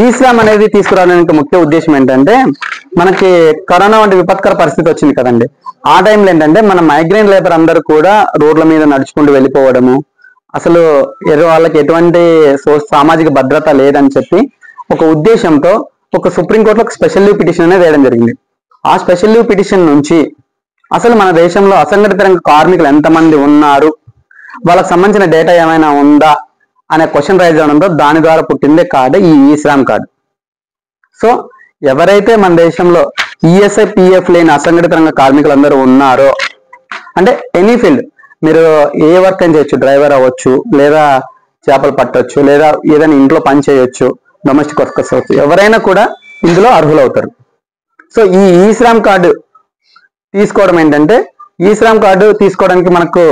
ఈ శ్రామ్ అనేది తీసుకురావడానికి ముఖ్య ఉద్దేశం ఏంటంటే, మనకి కరోనా వంటి విపత్కర పరిస్థితి వచ్చింది కదండి. ఆ టైంలో ఏంటంటే మన మైగ్రేన్ లేబర్ అందరూ కూడా రోడ్ల మీద నడుచుకుంటూ వెళ్ళిపోవడము, అసలు వాళ్ళకి ఎటువంటి సామాజిక భద్రత లేదని చెప్పి ఒక ఉద్దేశంతో ఒక సుప్రీంకోర్టులో ఒక స్పెషల్ లీవ్ పిటిషన్ అనేది వేయడం జరిగింది. ఆ స్పెషల్ లీవ్ పిటిషన్ నుంచి అసలు మన దేశంలో అసంఘటిత రంగ కార్మికులు ఎంతమంది ఉన్నారు, వాళ్ళకి సంబంధించిన డేటా ఏమైనా ఉందా అనే క్వశ్చన్ రైజ్ అవడంతో దాని ద్వారా పుట్టిందే కార్డు ఈ శ్రామ్ కార్డు. సో ఎవరైతే మన దేశంలో ఈఎస్ఐ పిఎఫ్ లేని అసంఘటిత రంగ కార్మికులందరూ ఉన్నారో, అంటే ఎనీ ఫీల్డ్, మీరు ఏ వర్క్ అని చేయొచ్చు, డ్రైవర్ అవ్వచ్చు, లేదా చేపలు పట్టవచ్చు, లేదా ఏదైనా ఇంట్లో పని చేయొచ్చు, డొమెస్టిక్ వర్కర్స్ అవ్వచ్చు, ఎవరైనా కూడా ఇందులో అర్హులవుతారు. సో ఈ శ్రామ్ కార్డు తీసుకోవడం ఏంటంటే, ఈ శ్రామ్ కార్డు తీసుకోవడానికి మనకు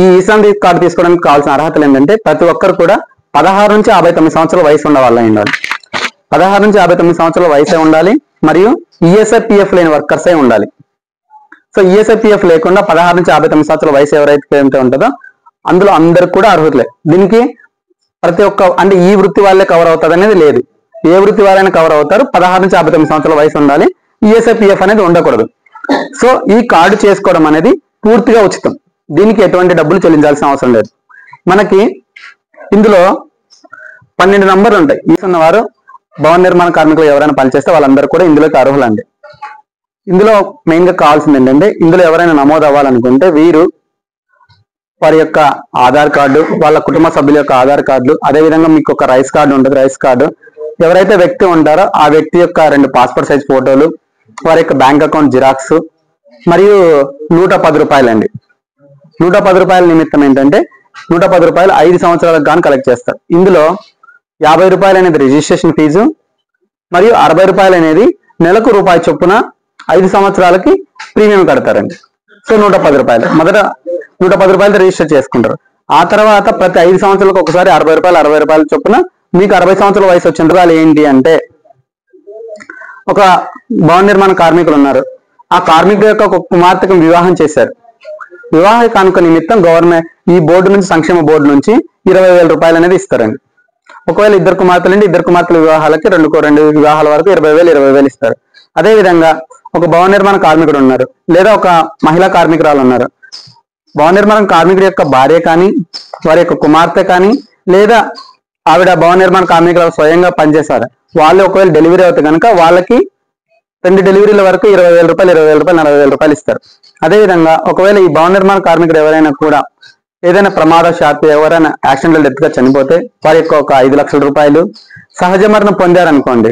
ఈ శ్రామ్ కార్డు తీసుకోవడానికి కావాల్సిన అర్హతలు ఏంటంటే, ప్రతి ఒక్కరు కూడా 16 నుంచి 59 సంవత్సరాల వయసు ఉన్న వాళ్ళ ఉండాలి. 16 నుంచి 59 సంవత్సరాల వయసే ఉండాలి, మరియు ఈఎస్ఐ పిఎఫ్ లేని వర్కర్సే ఉండాలి. సో ఈఎస్ఐ పిఎఫ్ లేకుండా 16 నుంచి 59 సంవత్సరాల వయసు ఎవరైతే ఉంటుందో అందులో అందరికి కూడా అర్హతలే. దీనికి ప్రతి ఒక్క అంటే ఈ వృత్తి వాళ్ళే కవర్ అవుతుంది అనేది లేదు, ఏ వృత్తి వాళ్ళైనా కవర్ అవుతారు. 16 నుంచి 59 సంవత్సరాల వయసు ఉండాలి, ఈఎస్ఐ పిఎఫ్ అనేది ఉండకూడదు. సో ఈ కార్డు చేసుకోవడం అనేది పూర్తిగా ఉచితం, దీనికి ఎటువంటి డబ్బులు చెల్లించాల్సిన అవసరం లేదు. మనకి ఇందులో 12 నంబర్లు ఉంటాయి. ఈ ఉన్నవారు భవన నిర్మాణ కార్మికులు ఎవరైనా పనిచేస్తే వాళ్ళందరూ కూడా ఇందులోకి అర్హులండి. ఇందులో మెయిన్ గా కావాల్సింది ఏంటంటే, ఇందులో ఎవరైనా నమోదు అవ్వాలనుకుంటే వీరు వారి యొక్క ఆధార్ కార్డు, వాళ్ళ కుటుంబ సభ్యుల యొక్క ఆధార్ కార్డులు, అదేవిధంగా మీకు ఒక రైస్ కార్డు ఉంటుంది, రైస్ కార్డు, ఎవరైతే వ్యక్తి ఉంటారో ఆ వ్యక్తి యొక్క 2 పాస్పోర్ట్ సైజ్ ఫోటోలు, వారి యొక్క బ్యాంక్ అకౌంట్ జిరాక్స్, మరియు 110 రూపాయలు అండి. 110 రూపాయల నిమిత్తం ఏంటంటే 110 రూపాయలు 5 సంవత్సరాలకు గాను కలెక్ట్ చేస్తారు. ఇందులో 50 రూపాయలు అనేది రిజిస్ట్రేషన్ ఫీజు, మరియు 60 రూపాయలు అనేది నెలకు రూపాయి చొప్పున 5 సంవత్సరాలకి ప్రీమియం కడతారండి. సో 110 రూపాయలు మొదట 110 రూపాయలతో రిజిస్టర్ చేసుకుంటారు. ఆ తర్వాత ప్రతి 5 సంవత్సరాలకు ఒకసారి 60 రూపాయల చొప్పున మీకు 60 సంవత్సరాల వయసు వచ్చిన వాళ్ళు ఏంటి అంటే, ఒక భవన నిర్మాణ కార్మికులు ఉన్నారు, ఆ కార్మికుల యొక్క ఒక కుమార్తెకు వివాహం చేశారు. వివాహ కానుక నిమిత్తం గవర్నమెంట్ ఈ బోర్డు నుంచి, సంక్షేమ బోర్డు నుంచి 20,000 రూపాయలు అనేది ఇస్తారండి. ఒకవేళ ఇద్దరు కుమార్తెల వివాహాలకి 2 వివాహాల వరకు 20,000 ఇస్తారు. అదే విధంగా ఒక భవన నిర్మాణ కార్మికుడు ఉన్నారు, లేదా ఒక మహిళా కార్మికురాలు ఉన్నారు. భవన నిర్మాణ కార్మికుడి యొక్క భార్య కానీ, వారి యొక్క కుమార్తె కానీ, లేదా ఆవిడ భవన నిర్మాణ కార్మికులు స్వయంగా పనిచేశారు, వాళ్ళు ఒకవేళ డెలివరీ అవుతే కనుక వాళ్ళకి 2 డెలివరీల వరకు 20,000 రూపాయలు, 40,000 రూపాయలు ఇస్తారు. అదేవిధంగా ఒకవేళ ఈ భవన నిర్మాణ కార్మికుడు ఎవరైనా కూడా ఏదైనా ప్రమాదశాత్తు ఎవరైనా యాక్సిడెంటల్ డెత్ గా చనిపోతే వారి యొక్క ఒక 5 లక్షల రూపాయలు, సహజ మరణం పొందారనుకోండి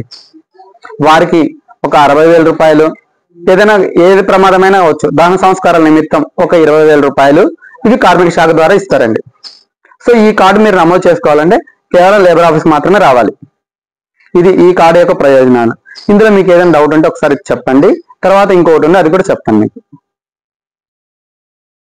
వారికి ఒక 60,000 రూపాయలు, ఏదైనా ఏది ప్రమాదమైనా అవచ్చు దహన సంస్కారాల నిమిత్తం ఒక 20,000 రూపాయలు, ఇవి కార్మిక శాఖ ద్వారా ఇస్తారండి. సో ఈ కార్డు మీరు నమోదు చేసుకోవాలంటే కేవలం లేబర్ ఆఫీస్ మాత్రమే రావాలి. ఇది ఈ కార్డు యొక్క ప్రయోజనాలు. ఇందులో మీకు ఏదైనా డౌట్ ఉంటే ఒకసారి చెప్పండి, తర్వాత ఇంకొకటి ఉంది అది కూడా చెప్తాను మీకు.